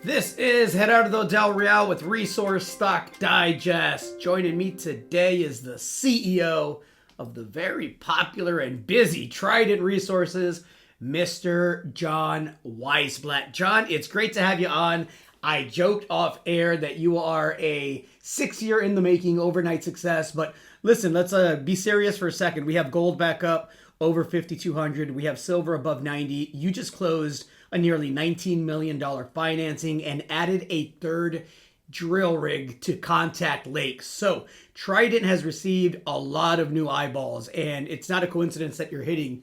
This is Gerardo Del Real with Resource Stock Digest. Joining me today is the CEO of the very popular and busy Trident Resources, Mr. John Weisblatt. John, it's great to have you on. I joked off air that you are a 6-year in the making overnight success, but listen, let's be serious for a second. We have gold back up over 5,200. We have silver above 90. You just closed a nearly $19 million financing and added a third drill rig to Contact Lake. So Trident has received a lot of new eyeballs, and it's not a coincidence that you're hitting,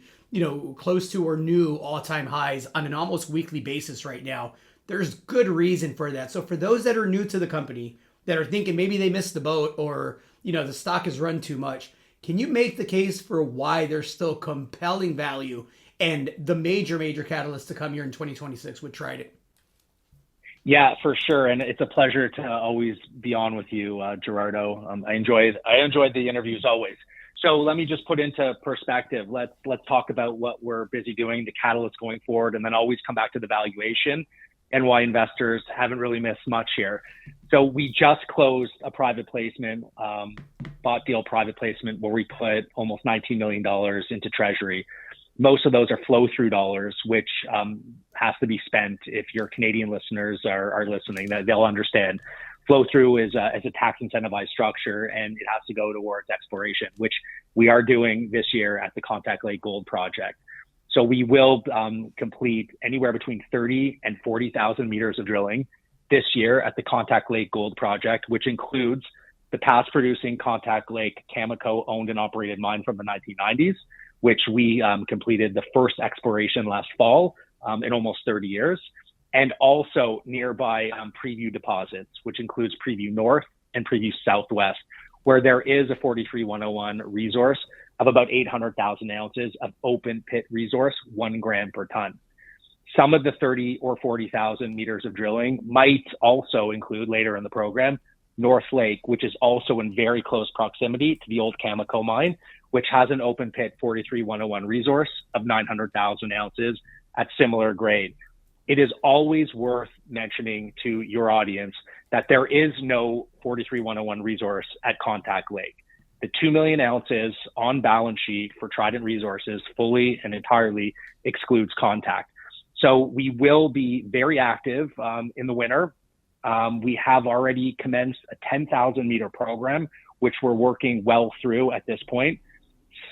close to or new all-time highs on an almost weekly basis right now. There's good reason for that. So for those that are new to the company, that are thinking maybe they missed the boat or, the stock has run too much, can you make the case for why there's still compelling value and the major catalyst to come here in 2026 with Trident? Yeah, for sure. And it's a pleasure to always be on with you, Gerardo. I enjoyed the interviews always. So let me just put into perspective. Let's talk about what we're busy doing, the catalyst going forward, and then always come back to the valuation and why investors haven't really missed much here. So we just closed a private placement, bought deal private placement, where we put almost $19 million into Treasury. Most of those are flow-through dollars, which has to be spent. If your Canadian listeners are listening, they'll understand. Flow-through is a tax incentivized structure, and it has to go towards exploration, which we are doing this year at the Contact Lake Gold Project. So we will complete anywhere between 30 and 40,000 meters of drilling this year at the Contact Lake Gold Project, which includes the past producing Contact Lake Cameco owned and operated mine from the 1990s, which we completed the first exploration last fall in almost 30 years, and also nearby Preview deposits, which includes Preview North and Preview Southwest, where there is a 43-101 resource of about 800,000 ounces of open pit resource, 1 gram per ton. Some of the 30 or 40,000 meters of drilling might also include later in the program North Lake, which is also in very close proximity to the old Cameco mine, which has an open pit 43-101 resource of 900,000 ounces at similar grade. It is always worth mentioning to your audience that there is no 43-101 resource at Contact Lake. The 2 million ounces on balance sheet for Trident Resources fully and entirely excludes Contact. So we will be very active in the winter. We have already commenced a 10,000 meter program, which we're working well through at this point.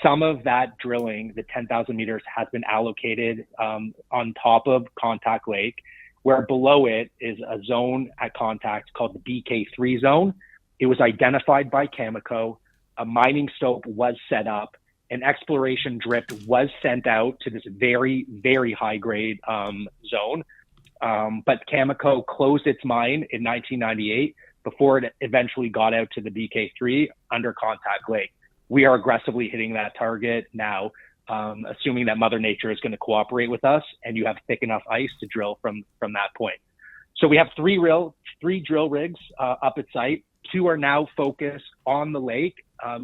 Some of that drilling, the 10,000 meters, has been allocated on top of Contact Lake, where below it is a zone at Contact called the BK3 zone. It was identified by Cameco. A mining stope was set up. An exploration drift was sent out to this very, very high grade zone. But Cameco closed its mine in 1998 before it eventually got out to the BK3 under Contact Lake. We are aggressively hitting that target now, assuming that Mother Nature is going to cooperate with us and you have thick enough ice to drill from that point. So we have three drill rigs up at site. 2 are now focused on the lake,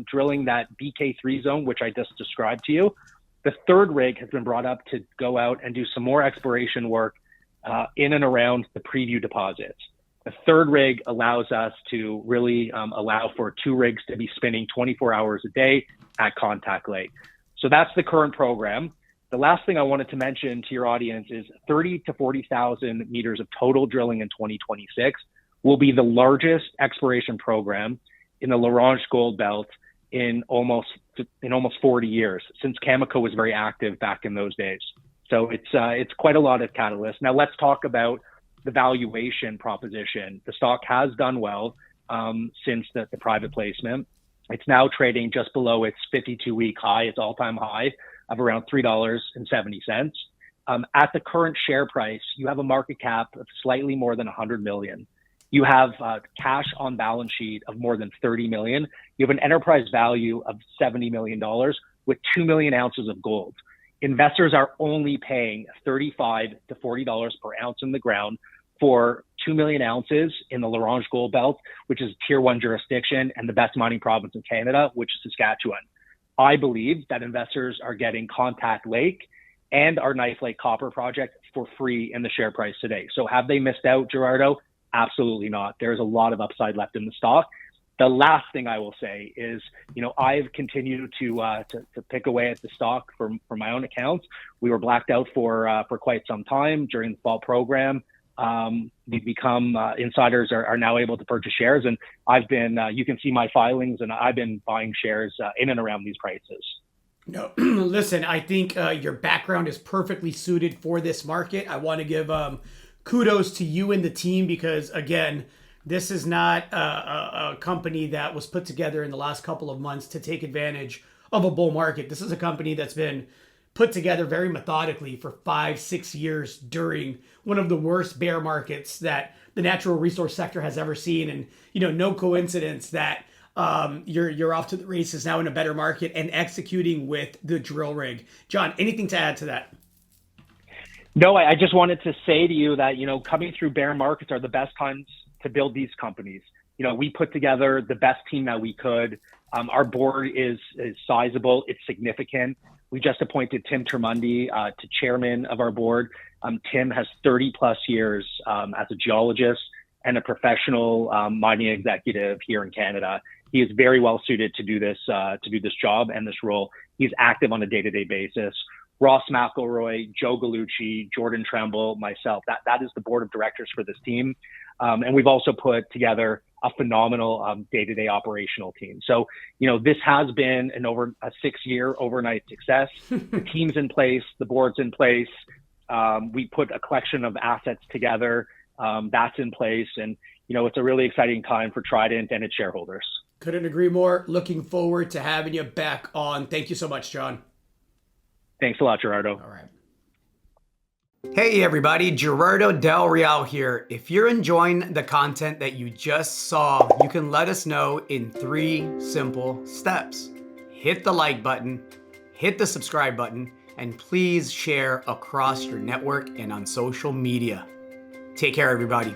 drilling that BK3 zone, which I just described to you. The 3rd rig has been brought up to go out and do some more exploration work in and around the Preview deposits. The 3rd rig allows us to really allow for 2 rigs to be spinning 24 hours a day at Contact Lake. So that's the current program. The last thing I wanted to mention to your audience is 30 to 40,000 meters of total drilling in 2026 will be the largest exploration program in the Laurentian Gold Belt in almost 40 years, since Cameco was very active back in those days. So it's quite a lot of catalysts. Now let's talk about the valuation proposition. The stock has done well since the private placement. It's now trading just below its 52-week high, its all-time high of around $3.70. At the current share price, you have a market cap of slightly more than 100 million. You have cash on balance sheet of more than 30 million. You have an enterprise value of $70 million with 2 million ounces of gold. Investors are only paying $35 to $40 per ounce in the ground for 2 million ounces in the Laurentian Gold Belt, which is tier 1 jurisdiction and the best mining province in Canada, which is Saskatchewan. I believe that investors are getting Contact Lake and our Knife Lake copper project for free in the share price today. So have they missed out, Gerardo? Absolutely not. There's a lot of upside left in the stock. The last thing I will say is, I've continued to pick away at the stock for my own accounts. We were blacked out for quite some time during the fall program. We've become insiders are now able to purchase shares, and I've been. You can see my filings, and I've been buying shares in and around these prices. No, listen, I think your background is perfectly suited for this market. I want to give kudos to you and the team because, again, this is not a company that was put together in the last couple of months to take advantage of a bull market. This is a company that's been put together very methodically for 5-6 years during one of the worst bear markets that the natural resource sector has ever seen. And, no coincidence that you're off to the races now in a better market and executing with the drill rig. John, anything to add to that? No, I just wanted to say to you that, coming through bear markets are the best times to build these companies. We put together the best team that we could. Our board is sizable. It's significant. We just appointed Tim Termundi to chairman of our board. Tim has 30 plus years as a geologist and a professional mining executive here in Canada. He is very well suited to do this job and this role. He's active on a day-to-day basis. Ross McElroy, Joe Gallucci, Jordan Tremble, myself. That is the board of directors for this team. And we've also put together a phenomenal day-to-day operational team. So, this has been a 6-year overnight success. The team's in place, the board's in place. We put a collection of assets together. That's in place. And, it's a really exciting time for Trident and its shareholders. Couldn't agree more. Looking forward to having you back on. Thank you so much, John. Thanks a lot, Gerardo. All right. Hey everybody, Gerardo Del Real here. If you're enjoying the content that you just saw, you can let us know in 3 simple steps. Hit the like button, hit the subscribe button, and please share across your network and on social media. Take care, everybody.